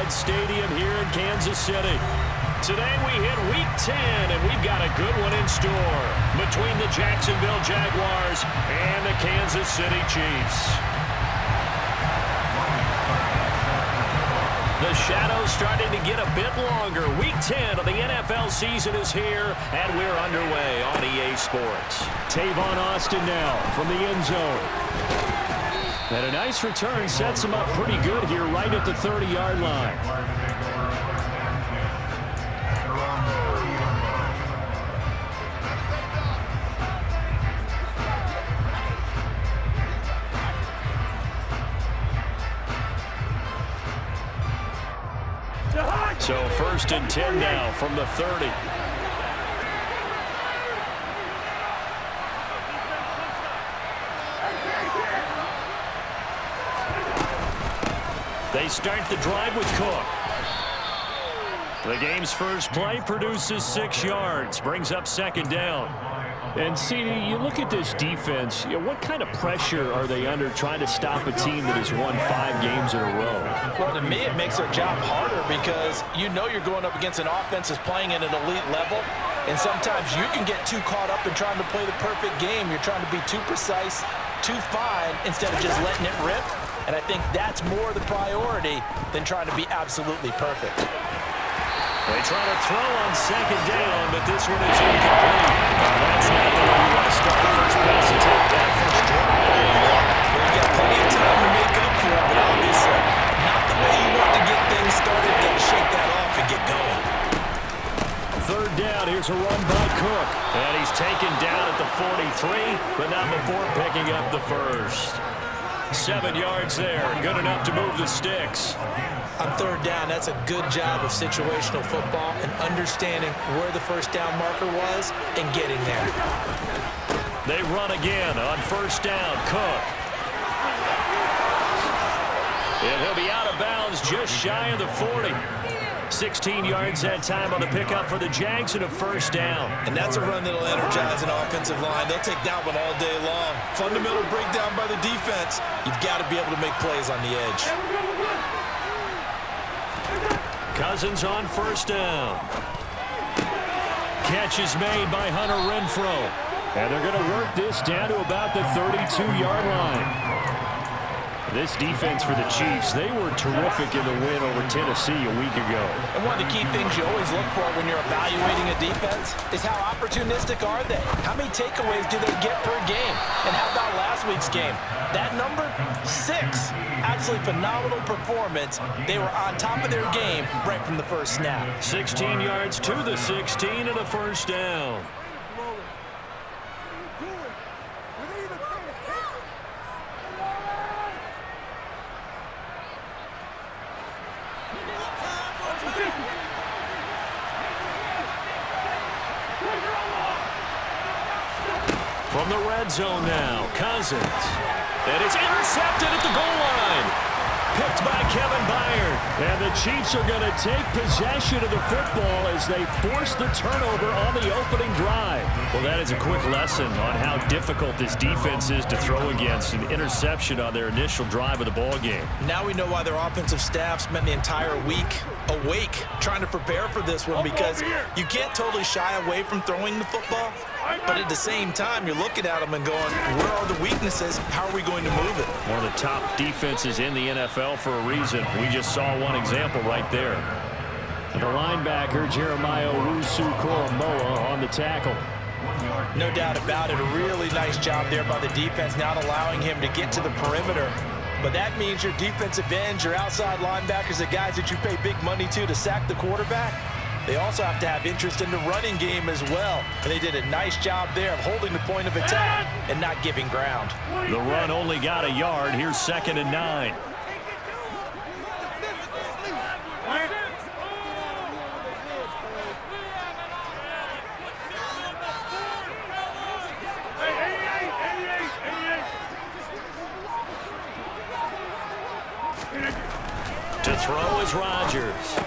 Arrowhead Stadium here in Kansas City. Today we hit Week 10, and we've got a good one in store between the Jacksonville Jaguars and the Kansas City Chiefs. The shadow's starting to get a bit longer. Week 10 of the NFL season is here, and we're underway on EA Sports. Tavon Austin now from the end zone. And a nice return sets him up pretty good here right at the 30-yard line. So 1st and 10 now from the 30. They start the drive with Cook. The game's first play produces 6 yards, brings up 2nd down. And, CD, you look at this defense, what kind of pressure are they under trying to stop a team that has won 5 games in a row? Well, to me, it makes their job harder because you know you're going up against an offense that's playing at an elite level, and sometimes you can get too caught up in trying to play the perfect game. You're trying to be too precise, too fine, instead of just letting it rip. And I think that's more the priority than trying to be absolutely perfect. They try to throw on 2nd down, but this one is incomplete. That's not the way you want to start the first pass to take that first drive. Well, you got plenty of time to make up for it, but obviously not the way you want to get things started. Got to shake that off and get going. 3rd down, here's a run by Cook. And he's taken down at the 43, but not before picking up the first. 7 yards there, good enough to move the sticks. On 3rd down, that's a good job of situational football and understanding where the first down marker was and getting there. They run again on 1st down, Cook. And he'll be out of bounds just shy of the 40. 16 yards that time on the pickup for the Jags and a 1st down. And that's a run that'll energize an offensive line. They'll take that one all day long. Fundamental breakdown by the defense. You've got to be able to make plays on the edge. Cousins on 1st down. Catch is made by Hunter Renfrow. And they're going to work this down to about the 32-yard line. This defense for the Chiefs, they were terrific in the win over Tennessee a week ago. And one of the key things you always look for when you're evaluating a defense is how opportunistic are they? How many takeaways do they get per game? And how about last week's game? That number, 6. Absolutely phenomenal performance. They were on top of their game right from the first snap. 16 yards to the 16 and a 1st down. From the red zone now, Cousins. And it's intercepted at the goal line. Picked by Kevin Byard. And the Chiefs are going to take possession of the football as they force the turnover on the opening drive. Well, that is a quick lesson on how difficult this defense is to throw against. An interception on their initial drive of the ball game. Now we know why their offensive staff spent the entire week awake trying to prepare for this one, because you can't totally shy away from throwing the football. But at the same time, you're looking at them and going, where are the weaknesses? How are we going to move it? One of the top defenses in the NFL for a reason. We just saw one example right there. And the linebacker, Jeremiah Owusu-Koramoah, on the tackle. No doubt about it. A really nice job there by the defense, not allowing him to get to the perimeter. But that means your defensive ends, your outside linebackers, the guys that you pay big money to sack the quarterback, they also have to have interest in the running game as well. And they did a nice job there of holding the point of attack and not giving ground. The run only got a yard. Here's 2nd and 9. To throw is Rodgers.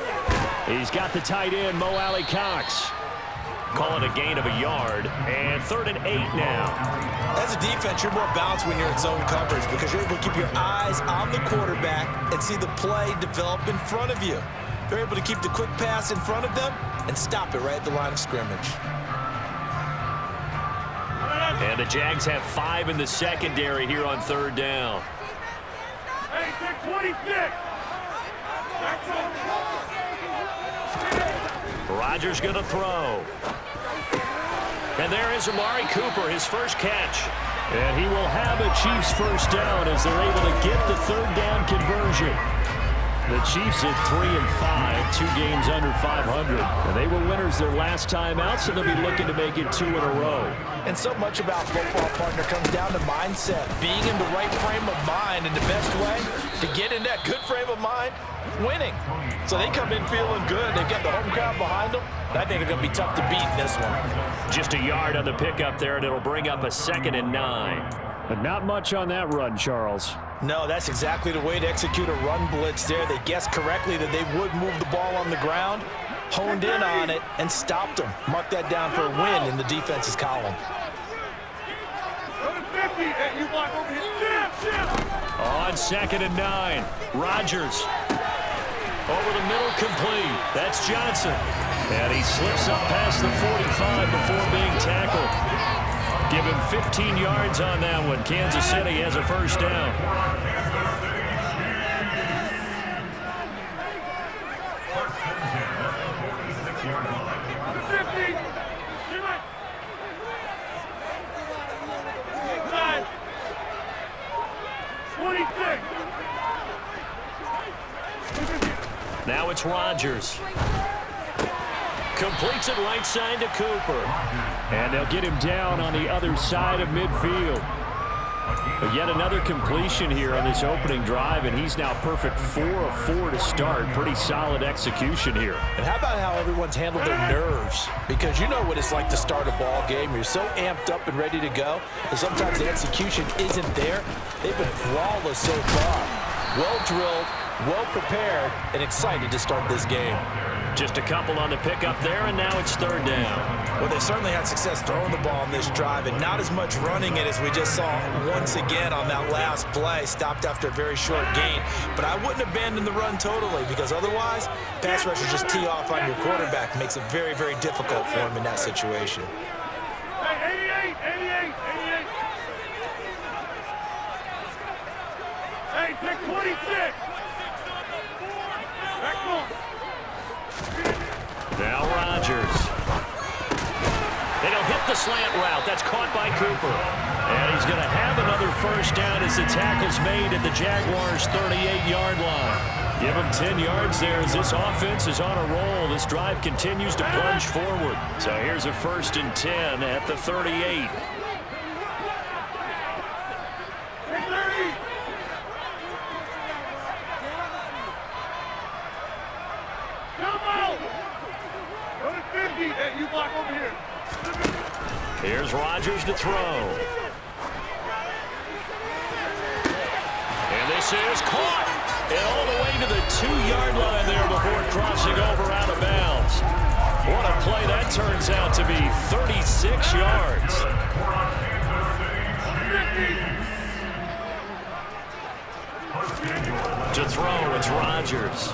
He's got the tight end, Mo Alley-Cox. Call it a gain of a yard. And 3rd and 8 now. As a defense, you're more balanced when you're in zone coverage because you're able to keep your eyes on the quarterback and see the play develop in front of you. They're able to keep the quick pass in front of them and stop it right at the line of scrimmage. And the Jags have 5 in the secondary here on 3rd down. Hey, 26. Rodgers going to throw. And there is Amari Cooper, his first catch. And he will have a Chiefs first down as they're able to get the 3rd down conversion. The Chiefs at 3-5, 2 games under 500. And they were winners their last time out, so they'll be looking to make it 2 in a row. And so much about football, partner, comes down to mindset. Being in the right frame of mind, and the best way to get in that good frame of mind, winning. So they come in feeling good. They've got the home crowd behind them. I think they're going to be tough to beat in this one. Just a yard on the pickup there, and it'll bring up a 2nd and 9. But not much on that run, Charles. No, that's exactly the way to execute a run blitz there. They guessed correctly that they would move the ball on the ground, honed in on it, and stopped them. Mark that down for a win in the defense's column. On 2nd and 9, Rodgers. Over the middle, complete. That's Johnson. And he slips up past the 45 before being tackled. Give him 15 yards on that one. Kansas City has a first down. Now it's Rodgers. Completes it right side to Cooper. And they'll get him down on the other side of midfield. But yet another completion here on this opening drive, and he's now perfect 4 of 4 to start. Pretty solid execution here. And how about how everyone's handled their nerves? Because you know what it's like to start a ball game. You're so amped up and ready to go, and sometimes the execution isn't there. They've been flawless so far. Well drilled, well prepared, and excited to start this game. Just a couple on the pickup there, and now it's 3rd down. Well, they certainly had success throwing the ball on this drive, and not as much running it as we just saw once again on that last play. Stopped after a very short gain. But I wouldn't abandon the run totally, because otherwise, pass rushers just tee off on your quarterback. Makes it very, very difficult for him in that situation. Hey, 88. Hey, pick 26. Back on. Now Rodgers. And he'll hit the slant route. That's caught by Cooper. And he's going to have another first down as the tackle's made at the Jaguars' 38-yard line. Give him 10 yards there as this offense is on a roll. This drive continues to plunge forward. So here's a 1st and 10 at the 38. Here's Rodgers to throw. And this is caught. And all the way to the 2-yard line there before crossing over out of bounds. What a play that turns out to be. 36 yards. To throw, it's Rodgers.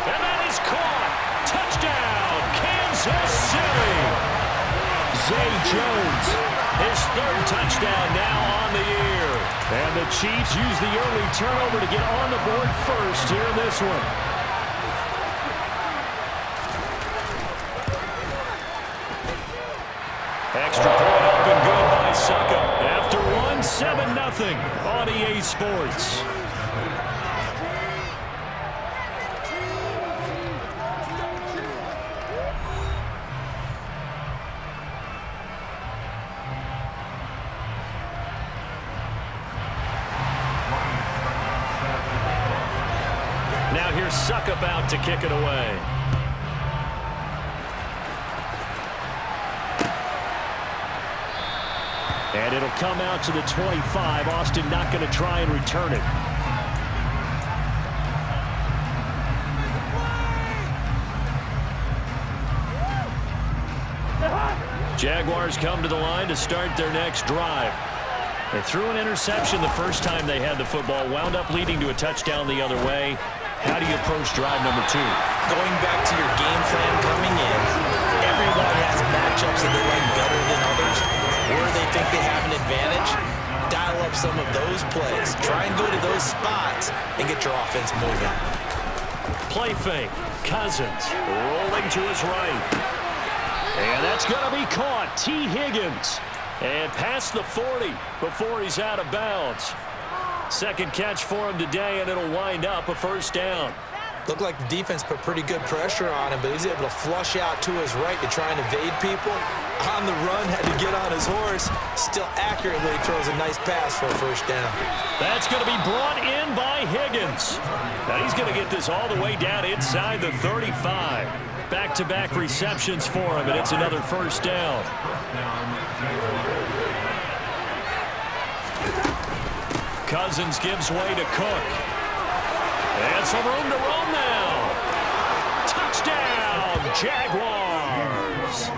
And that is caught. Touchdown, Kansas City. Zay Jones, his 3rd touchdown now on the year. And the Chiefs use the early turnover to get on the board first here in this one. Extra point up and good by Suckup. After one, 7-0 on EA Sports. Now here's Suckup out to kick it away. And it'll come out to the 25. Austin not going to try and return it. Jaguars come to the line to start their next drive. They threw an interception the first time they had the football, wound up leading to a touchdown the other way. How do you approach drive number 2? Going back to your game plan coming in, everyone has matchups that they like better than others, or they think they have an advantage. Dial up some of those plays. Try and go to those spots and get your offense moving. Play fake. Cousins rolling to his right. And that's going to be caught. T. Higgins. And past the 40 before he's out of bounds. Second catch for him today, and it'll wind up a first down. Looked like the defense put pretty good pressure on him, but he's able to flush out to his right to try and evade people. On the run, had to get on his horse. Still accurately throws a nice pass for a first down. That's going to be brought in by Higgins. Now he's going to get this all the way down inside the 35. Back-to-back receptions for him, and it's another first down. Cousins gives way to Cook. And some room to roam now. Touchdown, Jaguars.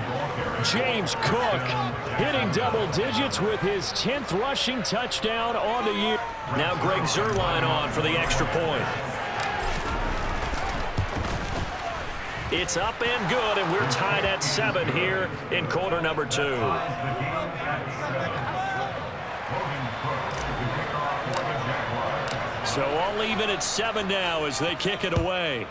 James Cook hitting double digits with his 10th rushing touchdown on the year. Now Greg Zuerlein on for the extra point. It's up and good, and we're tied at 7 here in quarter number 2. So all even at 7 now as they kick it away.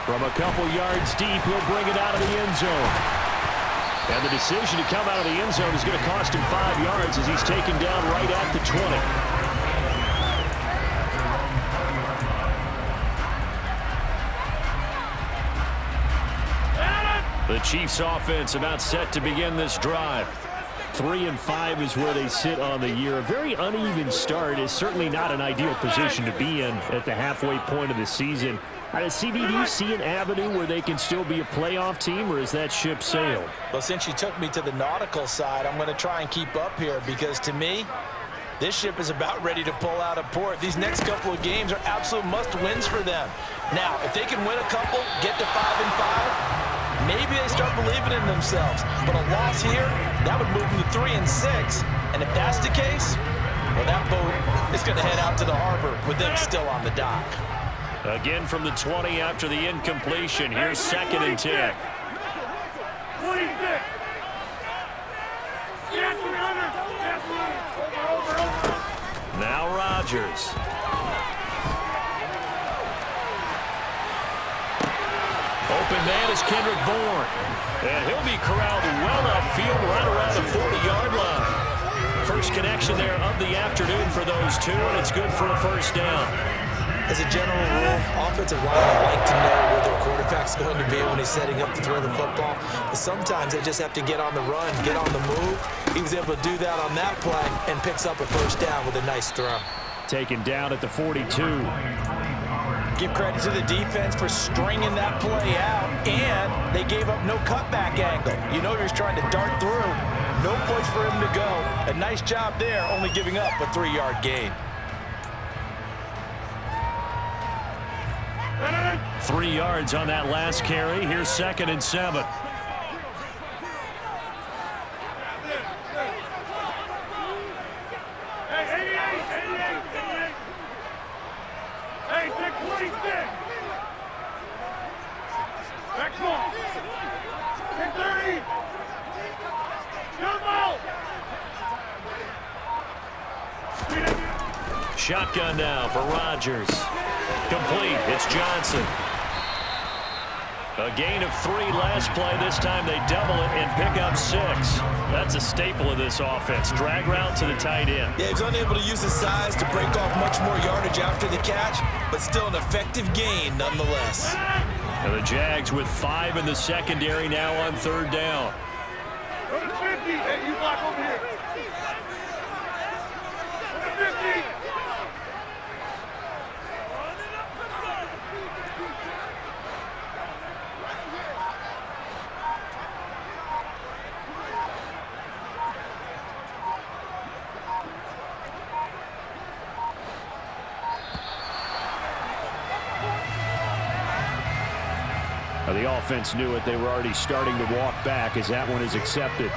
From a couple yards deep, he'll bring it out of the end zone. And the decision to come out of the end zone is going to cost him 5 yards as he's taken down right at the 20. The Chiefs offense about set to begin this drive. 3-5 is where they sit on the year. A very uneven start is certainly not an ideal position to be in at the halfway point of the season. CD, do you see an avenue where they can still be a playoff team, or is that ship sailed? Well, since you took me to the nautical side, I'm going to try and keep up here because to me, this ship is about ready to pull out of port. These next couple of games are absolute must-wins for them. Now, if they can win a couple, get to 5-5, maybe they start believing in themselves. But a loss here, that would move them to 3-6. And if that's the case, well, that boat is going to head out to the harbor with them still on the dock. Again from the 20 after the incompletion. Here's 2nd and 10. 26. Now Rodgers. Open man is Kendrick Bourne. And he'll be corralled well upfield right around the 40-yard line. First connection there of the afternoon for those two, and it's good for a first down. As a general rule, offensive linemen like to know where their quarterback's going to be when he's setting up to throw the football. But sometimes they just have to get on the run, get on the move. He was able to do that on that play and picks up a first down with a nice throw. Taken down at the 42. Give credit to the defense for stringing that play out, and they gave up no cutback angle. You know you're trying to dart through. No place for him to go. A nice job there, only giving up a 3-yard gain. 3 yards on that last carry. Here's 2nd and 7. Hey, take 26. Back on. Take 30. Jump out. Shotgun now for Rodgers. Complete. It's Johnson. A gain of 3 last play. This time they double it and pick up 6. That's a staple of this offense. Drag route to the tight end. Yeah, he's unable to use his size to break off much more yardage after the catch, but still an effective gain nonetheless. And the Jags with 5 in the secondary now on 3rd down. Go to 50. Hey, you block over here. Go to 50. Well, the offense knew it. They were already starting to walk back as that one is accepted.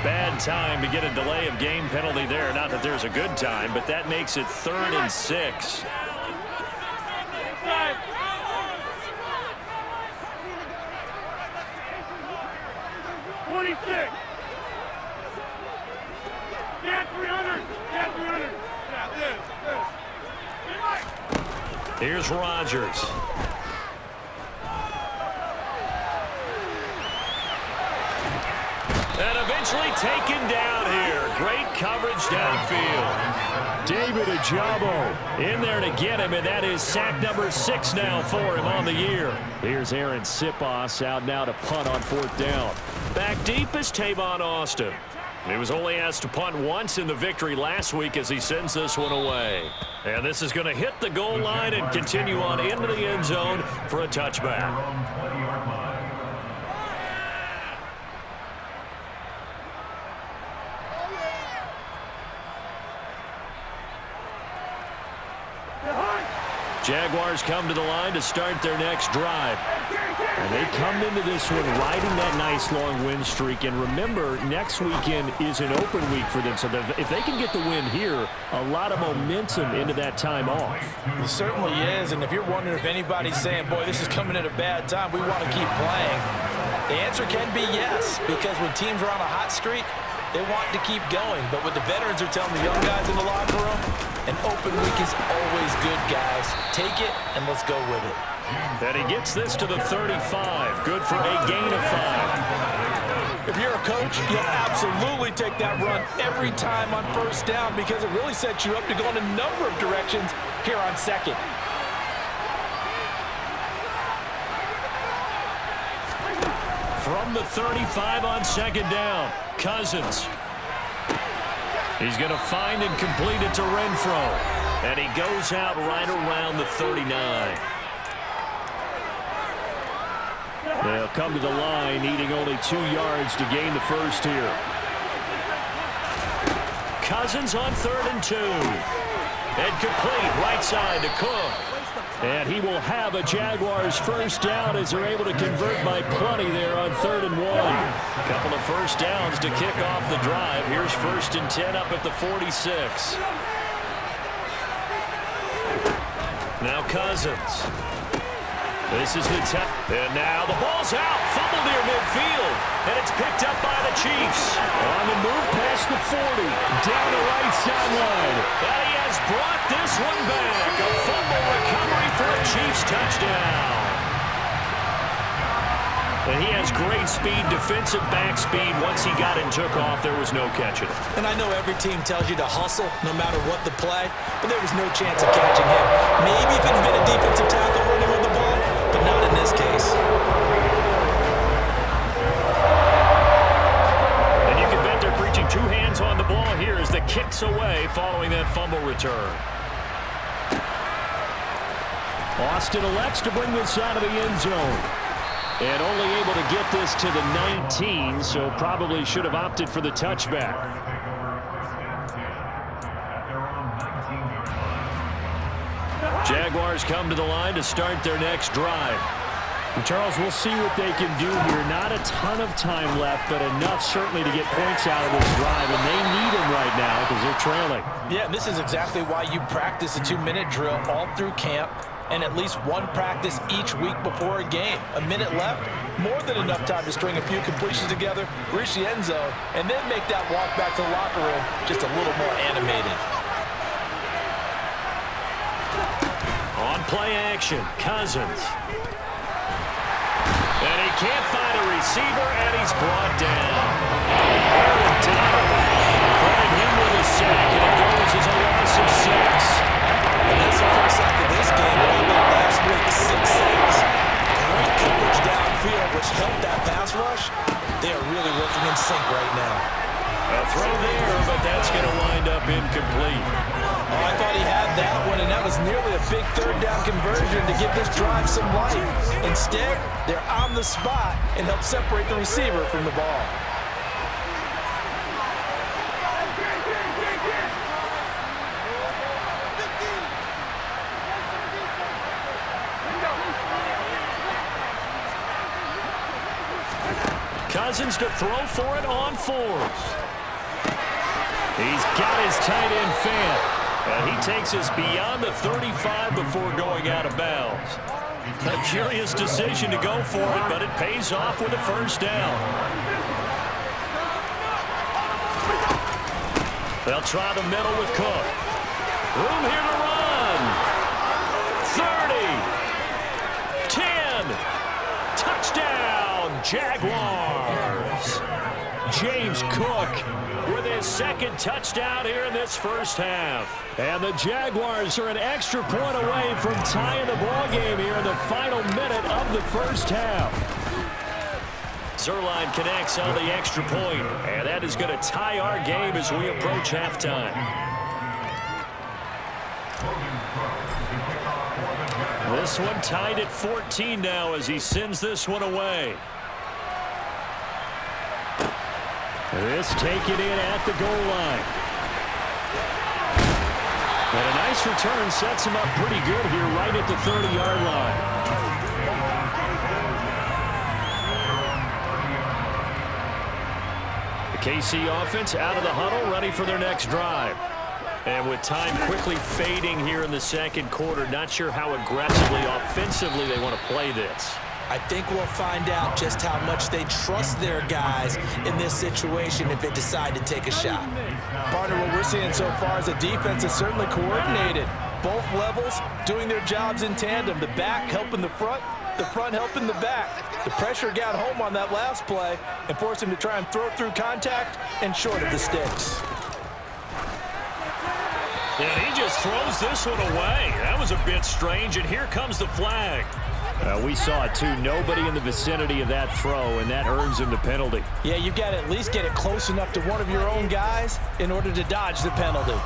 Bad time to get a delay of game penalty there. Not that there's a good time, but that makes it 3rd and 6. Here's Rodgers. And eventually taken down here. Great coverage downfield. David Ojabo in there to get him, and that is sack number 6 now for him on the year. Here's Aaron Sipos out now to punt on 4th down. Back deep is Tavon Austin. He was only asked to punt once in the victory last week as he sends this one away. And this is going to hit the goal line and continue on into the end zone for a touchback. Jaguars come to the line to start their next drive. And they come into this one riding that nice long win streak. And remember, next weekend is an open week for them. So if they can get the win here, a lot of momentum into that time off. It certainly is. And if you're wondering if anybody's saying, boy, this is coming at a bad time, we want to keep playing, the answer can be yes. Because when teams are on a hot streak, they want to keep going. But what the veterans are telling the young guys in the locker room, an open week is always good, guys. Take it, and let's go with it. And he gets this to the 35. Good for a gain of 5. If you're a coach, you'll absolutely take that run every time on 1st down because it really sets you up to go in a number of directions here on 2nd. From the 35 on 2nd down, Cousins. He's going to find and complete it to Renfro. And he goes out right around the 39. They'll come to the line, needing only 2 yards to gain the first here. Cousins on 3rd and 2. And complete right side to Cook. And he will have a Jaguars first down as they're able to convert by plenty there on 3rd and 1. A couple of first downs to kick off the drive. Here's 1st and 10 up at the 46. Now Cousins. This is the time. And now the ball's out. Fumble near midfield. And it's picked up by the Chiefs. On the move past the 40. Down the right sideline. And he has brought this one back. A fumble recovery for a Chiefs touchdown. And he has great speed, defensive back speed. Once he got and took off, there was no catching it. And I know every team tells you to hustle no matter what the play, but there was no chance of catching him. Maybe if it's been a defensive tackle running with the ball, but not in this case. And you can bet they're preaching 2 hands on the ball here as the kick's away following that fumble return. Austin elects to bring this out of the end zone. And only able to get this to the 19, so probably should have opted for the touchback. Jaguars come to the line to start their next drive. And Charles, we'll see what they can do here. Not a ton of time left, but enough certainly to get points out of this drive, and they need them right now because they're trailing. Yeah, this is exactly why you practice a 2-minute drill all through camp, and at least one practice each week before a game. A minute left, more than enough time to string a few completions together, reach the end zone, and then make that walk back to the locker room just a little more animated. On play action, Cousins. And he can't find a receiver, and he's brought down. Aaron Donald credit him with a sack, and it goes as a loss of 6. And that's the first sack of this game. Last week, 6 sacks. Great coverage downfield, which helped that pass rush. They are really working in sync right now. A throw there, but that's going to wind up incomplete. Oh, I thought he had that one, and that was nearly a big third down conversion to give this drive some life. Instead, they're on the spot and help separate the receiver from the ball. Cousins to throw for it on fours. He's got his tight end fan. And he takes us beyond the 35 before going out of bounds. A curious decision to go for it, but it pays off with a first down. They'll try the middle with Cook. Room here to run. 30. 10. Touchdown, Jaguars. James Cook with his second touchdown here in this first half. And the Jaguars are an extra point away from tying the ball game here in the final minute of the first half. Zuerlein connects on the extra point, and that is going to tie our game as we approach halftime. This one tied at 14 now as he sends this one away. This taken in at the goal line. And a nice return sets him up pretty good here right at the 30-yard line. The KC offense out of the huddle, ready for their next drive. And with time quickly fading here in the second quarter, not sure how aggressively, offensively they want to play this. I think we'll find out just how much they trust their guys in this situation if they decide to take a shot. Partner, what we're seeing so far is the defense is certainly coordinated. Both levels doing their jobs in tandem. The back helping the front helping the back. The pressure got home on that last play and forced him to try and throw through contact and short of the sticks. And he just throws this one away. That was a bit strange, and here comes the flag. We saw it too. Nobody in the vicinity of that throw, and that earns him the penalty. Yeah, you've got to at least get it close enough to one of your own guys in order to dodge the penalty.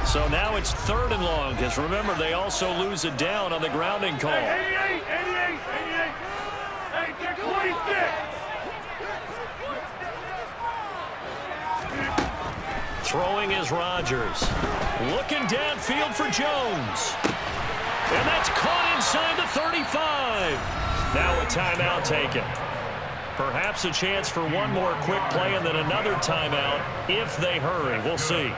So now it's 3rd and long, because remember, they also lose a down on the grounding call. 88. Hey, check 26. Throwing is Rodgers. Looking downfield for Jones. And that's caught inside the 35. Now a timeout taken. Perhaps a chance for one more quick play and then another timeout if they hurry. We'll see.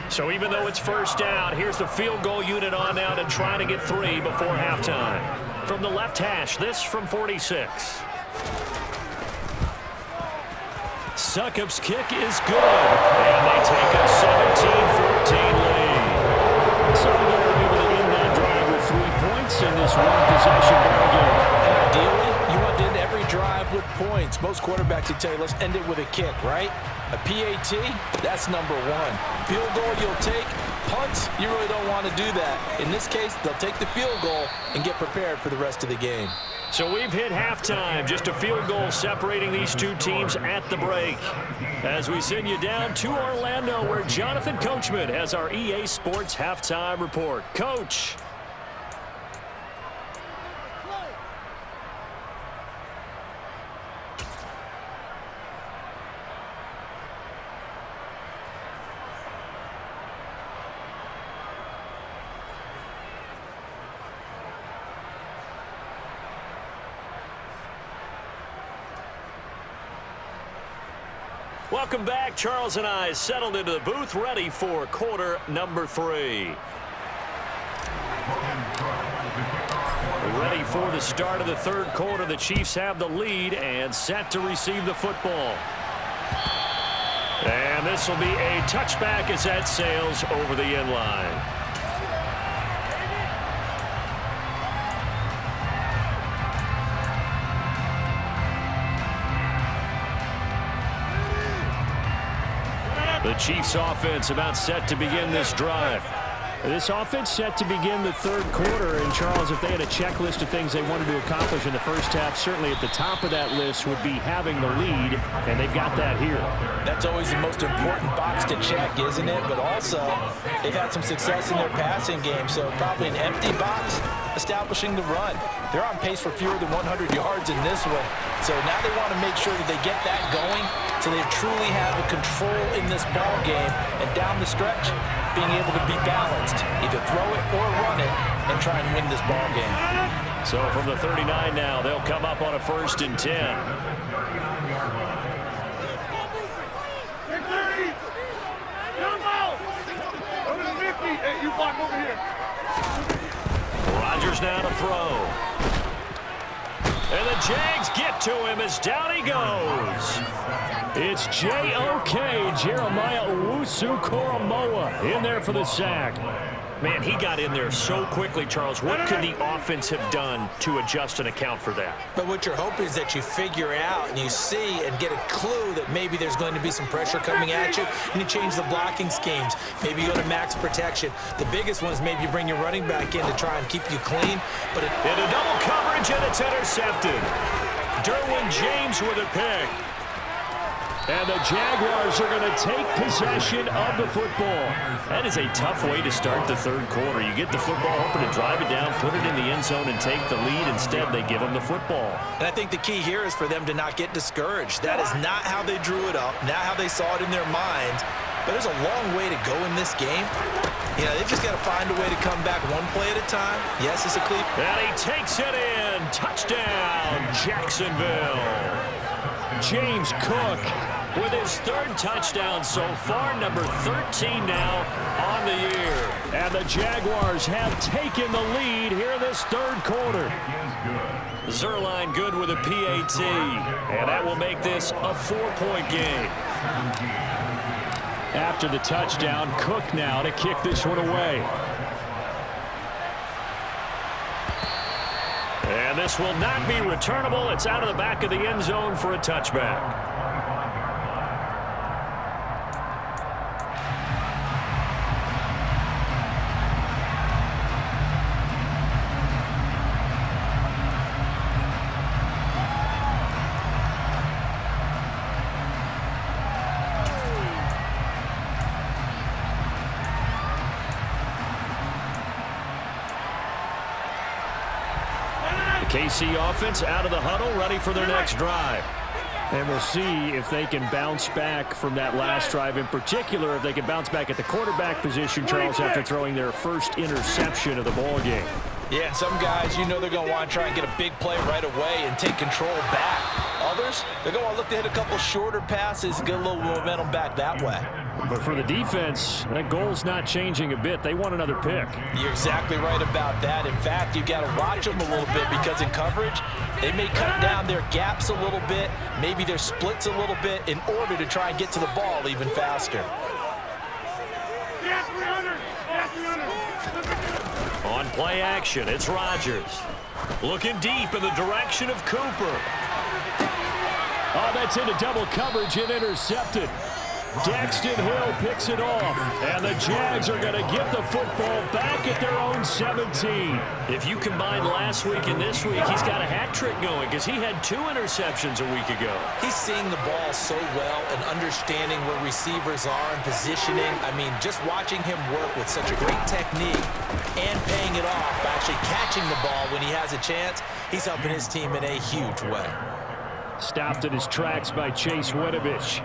So even though it's first down, here's the field goal unit on now to try to get 3 before halftime. From the left hash, this from 46. Succop's kick is good, and they take a 17-14 lead. So they're able to end that drive with 3 points in this one-possession ball game. And ideally, you want to end every drive with points. Most quarterbacks would tell you, let's end it with a kick, right? A PAT, that's number 1. Field goal you'll take. Punts, you really don't want to do that. In this case, they'll take the field goal and get prepared for the rest of the game. So we've hit halftime. Just a field goal separating these two teams at the break. As we send you down to Orlando, where Jonathan Coachman has our EA Sports halftime report. Coach. Welcome back. Charles and I settled into the booth, ready for quarter number 3. Ready for the start of the third quarter. The Chiefs have the lead and set to receive the football. And this will be a touchback as that sails over the end line. The Chiefs offense about set to begin this drive. This offense set to begin the third quarter. And, Charles, if they had a checklist of things they wanted to accomplish in the first half, certainly at the top of that list would be having the lead, and they've got that here. That's always the most important box to check, isn't it? But also, they've had some success in their passing game, so probably an empty box establishing the run. They're on pace for fewer than 100 yards in this one, so now they want to make sure that they get that going so they truly have a control in this ball game, and down the stretch, being able to be balanced, either throw it or run it, and try and win this ball game. So from the 39 now, they'll come up on a 1st and 10. Take 30. Jump out. Over to 50. Hey, you block over here. Rodgers now to throw. And the Jags get to him as down he goes. It's J.O.K. Jeremiah Owusu-Koramoah in there for the sack. Man, he got in there so quickly, Charles. What could the offense have done to adjust and account for that? But what you're hoping is that you figure out and you see and get a clue that maybe there's going to be some pressure coming at you, and you change the blocking schemes. Maybe you go to max protection. The biggest one is maybe you bring your running back in to try and keep you clean. But into double coverage, and it's intercepted. Derwin James with a pick. And the Jaguars are going to take possession of the football. That is a tough way to start the third quarter. You get the football, hoping to drive it down, put it in the end zone, and take the lead. Instead, they give them the football. And I think the key here is for them to not get discouraged. That is not how they drew it up, not how they saw it in their minds. But there's a long way to go in this game. You know, they've just got to find a way to come back one play at a time. Yes, it's a cleat. And he takes it in. Touchdown, Jacksonville. James Cook with his 3rd touchdown so far, number 13 now on the year. And the Jaguars have taken the lead here in this third quarter. Zuerlein good with a PAT, and that will make this a 4-point game. After the touchdown, Cook now to kick this one away. And this will not be returnable. It's out of the back of the end zone for a touchback. KC offense out of the huddle, ready for their next drive. And we'll see if they can bounce back from that last drive. In particular, if they can bounce back at the quarterback position, Charles, after throwing their first interception of the ball game. Yeah, some guys, you know they're going to want to try and get a big play right away and take control back. Others, they're going to look to hit a couple shorter passes and get a little momentum back that way. But for the defense, that goal's not changing a bit. They want another pick. You're exactly right about that. In fact, you've got to watch them a little bit because in coverage, they may cut down their gaps a little bit, maybe their splits a little bit in order to try and get to the ball even faster. On play action, it's Rodgers. Looking deep in the direction of Cooper. Oh, that's into double coverage and intercepted. Daxton Hill picks it off, and the Jags are going to get the football back at their own 17. If you combine last week and this week, he's got a hat trick going because he had 2 interceptions a week ago. He's seeing the ball so well and understanding where receivers are and positioning. I mean, just watching him work with such a great technique and paying it off by actually catching the ball when he has a chance, he's helping his team in a huge way. Stopped in his tracks by Chase Winovich.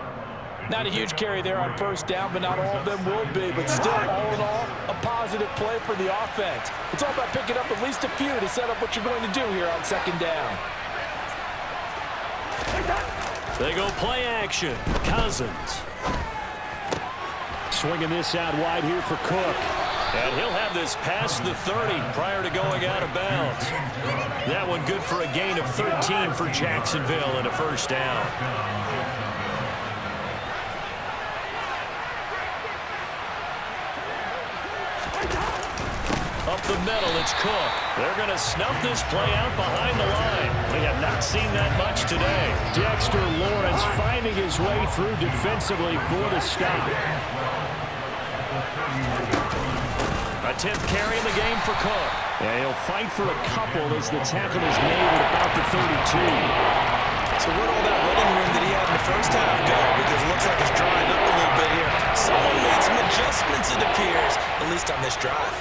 Not a huge carry there on first down, but not all of them will be. But still, all in all, a positive play for the offense. It's all about picking up at least a few to set up what you're going to do here on second down. They go play action. Cousins. Swinging this out wide here for Cook. And he'll have this past the 30 prior to going out of bounds. That one good for a gain of 13 for Jacksonville and a first down. Up the middle, it's Cook. They're going to snuff this play out behind the line. We have not seen that much today. Dexter Lawrence finding his way through defensively for the stop. A 10th carry in the game for Cook. And he'll fight for a couple as the tackle is made at about the 32. So where'd all that running room that he had in the first half go? Because it looks like it's drying up a little bit here. Someone made some adjustments, it appears, at least on this drive.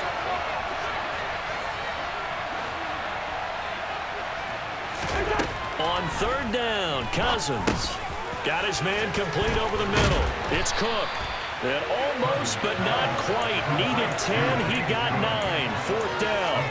On 3rd down, Cousins. Got his man complete over the middle. It's Cook. And almost, but not quite. Needed 10. He got 9. 4th down.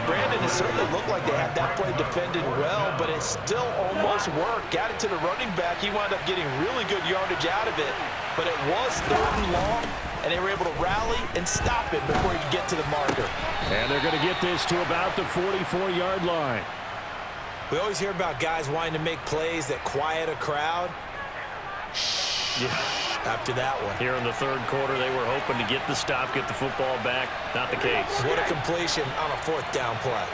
Brandon, it certainly looked like they had that play defended well, but it still almost worked. Got it to the running back. He wound up getting really good yardage out of it. But it was 3rd and long, and they were able to rally and stop it before he could get to the marker. And they're going to get this to about the 44-yard line. We always hear about guys wanting to make plays that quiet a crowd. Yeah. After that one. Here in the 3rd quarter, they were hoping to get the stop, get the football back. Not the case. What a completion on a 4th down play.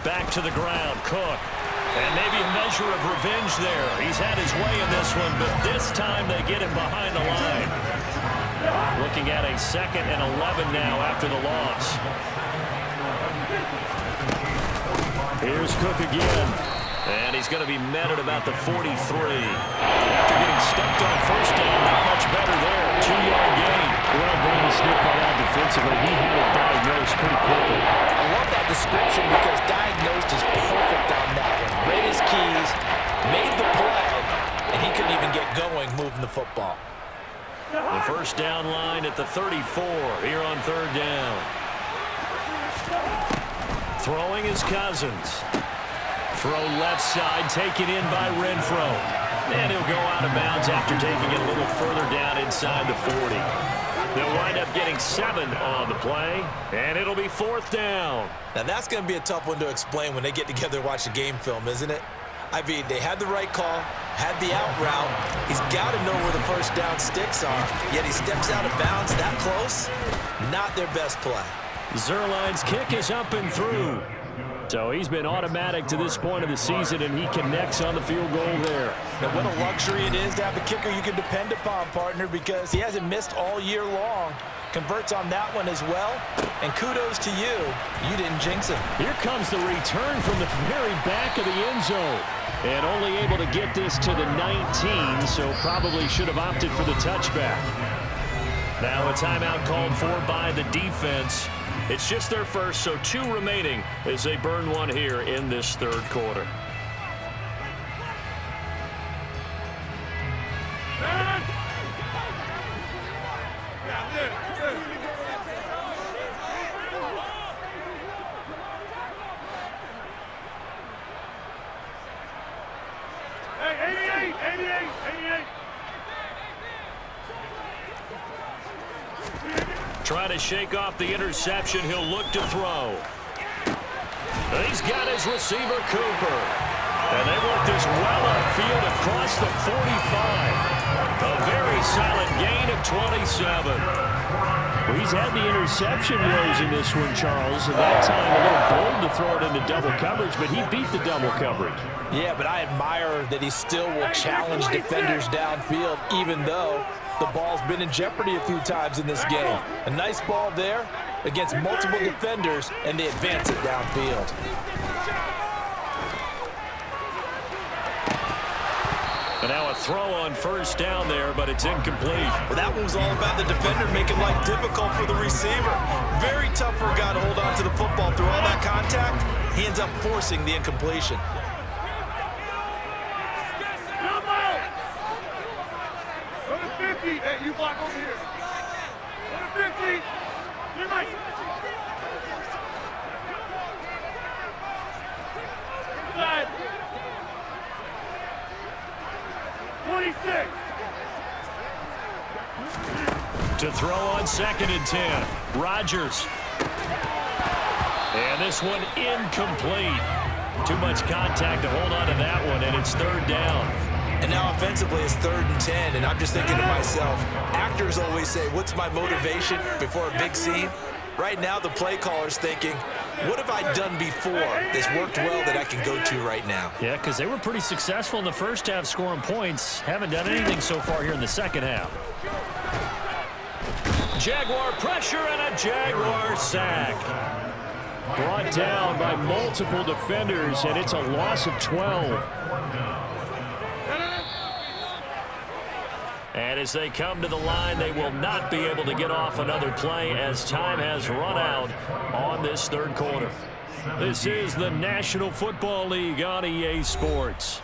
Back to the ground, Cook. And maybe a measure of revenge there. He's had his way in this one, but this time they get him behind the line. Looking at a 2nd and 11 now after the loss. Here's Cook again. And he's going to be met at about the 43. After getting stuffed on 1st down, not much better there. 2-yard gain. Well, Brandon sniffed that out defensively. He had it diagnosed pretty quickly. I love that description because diagnosed is perfect on that one. Read his keys, made the play, and he couldn't even get going moving the football. The 1st down line at the 34 here on 3rd down. Throwing is Cousins. Throw left side, taken in by Renfro. And he'll go out of bounds after taking it a little further down inside the 40. They'll wind up getting 7 on the play, and it'll be 4th down. Now that's going to be a tough one to explain when they get together and watch the game film, isn't it? I mean, they had the right call, had the out route. He's got to know where the 1st down sticks are, yet he steps out of bounds that close. Not their best play. Zuerlein's kick is up and through. So he's been automatic to this point of the season, and he connects on the field goal there. Now what a luxury it is to have a kicker you can depend upon, partner, because he hasn't missed all year long. Converts on that one as well, and kudos to you. You didn't jinx him. Here comes the return from the very back of the end zone. And only able to get this to the 19, so probably should have opted for the touchback. Now a timeout called for by the defense. It's just their first, so 2 remaining as they burn one here in this 3rd quarter. Hey, 88. Trying to shake off the interception. He'll look to throw. He's got his receiver, Cooper. And they want this well upfield across the 45. A very solid gain of 27. Well, he's had the interception woes in this one, Charles. And that time a little bold to throw it into double coverage, but he beat the double coverage. Yeah, but I admire that he still will challenge defenders downfield, even though the ball's been in jeopardy a few times in this game. A nice ball there against multiple defenders, and they advance it downfield. And now a throw on 1st down there, but it's incomplete. Well, that one was all about the defender making life difficult for the receiver. Very tough for a guy to hold on to the football through all that contact. He ends up forcing the incompletion. Hey, you block over here. 50. You're right. Inside. 26. To throw on 2nd and 10. Rodgers. And this one incomplete. Too much contact to hold on to that one, and it's 3rd down. And now offensively it's 3rd and 10, and I'm just thinking to myself, actors always say, what's my motivation before a big scene? Right now the play caller's thinking, What have I done before that's worked well that I can go to right now? Yeah, because they were pretty successful in the first half scoring points. Haven't done anything so far here in the second half. Jaguar pressure and a Jaguar sack. Brought down by multiple defenders, and it's a loss of 12. And as they come to the line, they will not be able to get off another play as time has run out on this third quarter. This is the National Football League on EA Sports.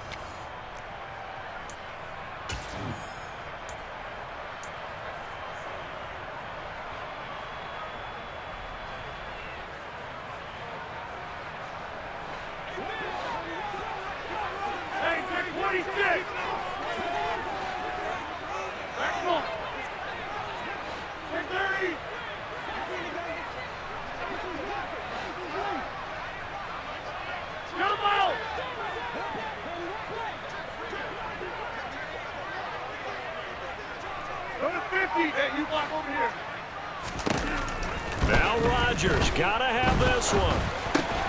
Now Rodgers gotta have this one.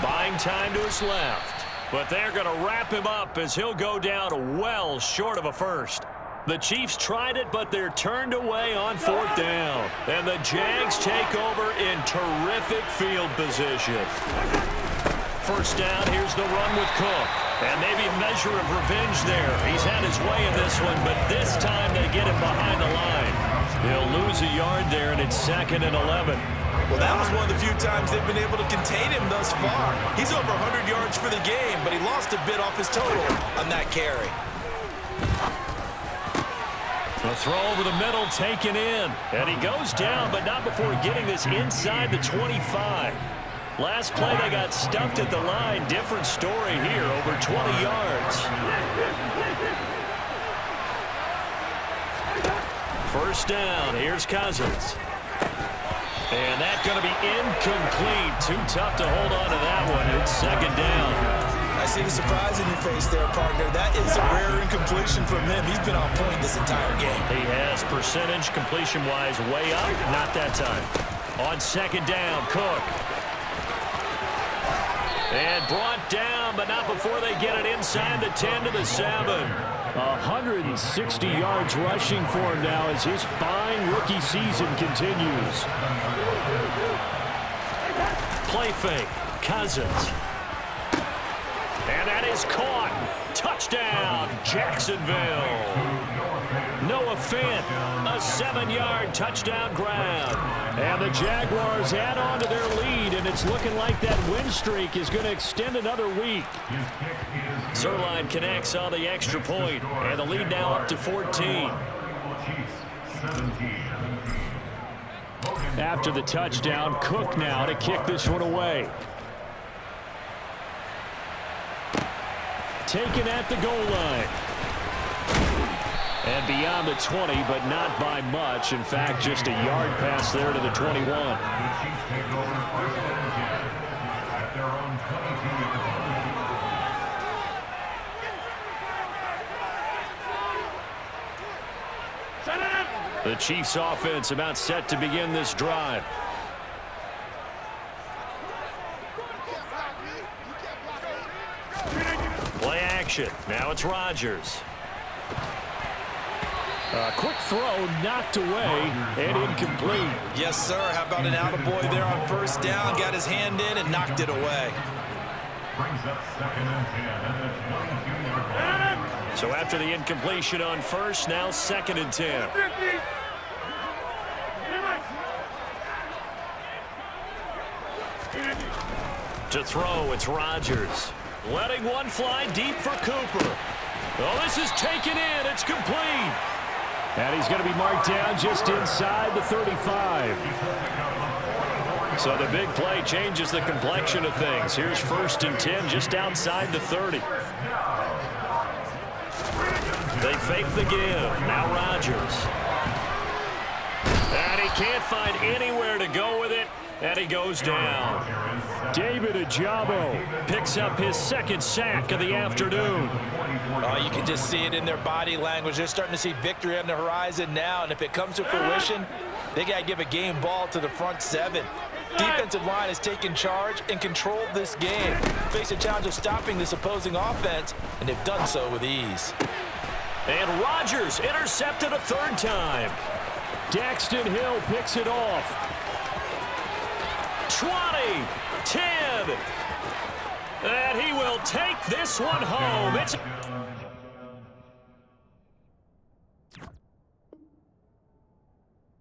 Buying time to his left. But they're going to wrap him up as he'll go down well short of a first. The Chiefs tried it, but they're turned away on fourth down. And the Jags take over in terrific field position. First down, here's the run with Cook. And maybe a measure of revenge there. He's had his way in this one, but this time they get him behind the line. He'll lose a yard there, and it's 2nd and 11. Well, that was one of the few times they've been able to contain him thus far. He's over 100 yards for the game, but he lost a bit off his total on that carry. The throw over the middle taken in. And he goes down, but not before getting this inside the 25. Last play, they got stuffed at the line. Different story here, over 20 yards. First down, here's Cousins. And that's going to be incomplete. Too tough to hold on to that one. It's 2nd down. I see the surprise in your face there, partner. That is a rare incompletion from him. He's been on point this entire game. He has percentage completion-wise way up. Not that time. On 2nd down, Cook. And brought down, but not before they get it inside the 10 to the 7. 160 yards rushing for him now as his fine rookie season continues. Play fake. Cousins. And that is caught. Touchdown, Jacksonville. Noah Fant, a 7-yard touchdown grab. And the Jaguars add on to their lead, and it's looking like that win streak is going to extend another week. Zuerlein connects on the extra point, and the lead now up to 14. After the touchdown, Cook now to kick this one away. Taken at the goal line. And beyond the 20, but not by much. In fact, just a yard pass there to the 21. The Chiefs offense about set to begin this drive. Play action. Now it's Rodgers. Quick throw knocked away and incomplete. Yes, sir. How about an attaboy there on first down? Got his hand in and knocked it away. Brings up 2nd and 10. So after the incompletion on first, now 2nd and 10. To throw, it's Rodgers. Letting one fly deep for Cooper. Oh, this is taken in. It's complete. And he's going to be marked down just inside the 35. So the big play changes the complexion of things. Here's 1st and 10 just outside the 30. They fake the give. Now Rodgers. And he can't find anywhere to go with it. And he goes down. David Ojabo picks up his 2nd sack of the afternoon. You can just see it in their body language. They're starting to see victory on the horizon now. And if it comes to fruition, they got to give a game ball to the front 7. Defensive line has taken charge and controlled this game. Face a challenge of stopping this opposing offense, and they've done so with ease. And Rodgers intercepted a third time. Daxton Hill picks it off. 20, 10. And he will take this one home. It's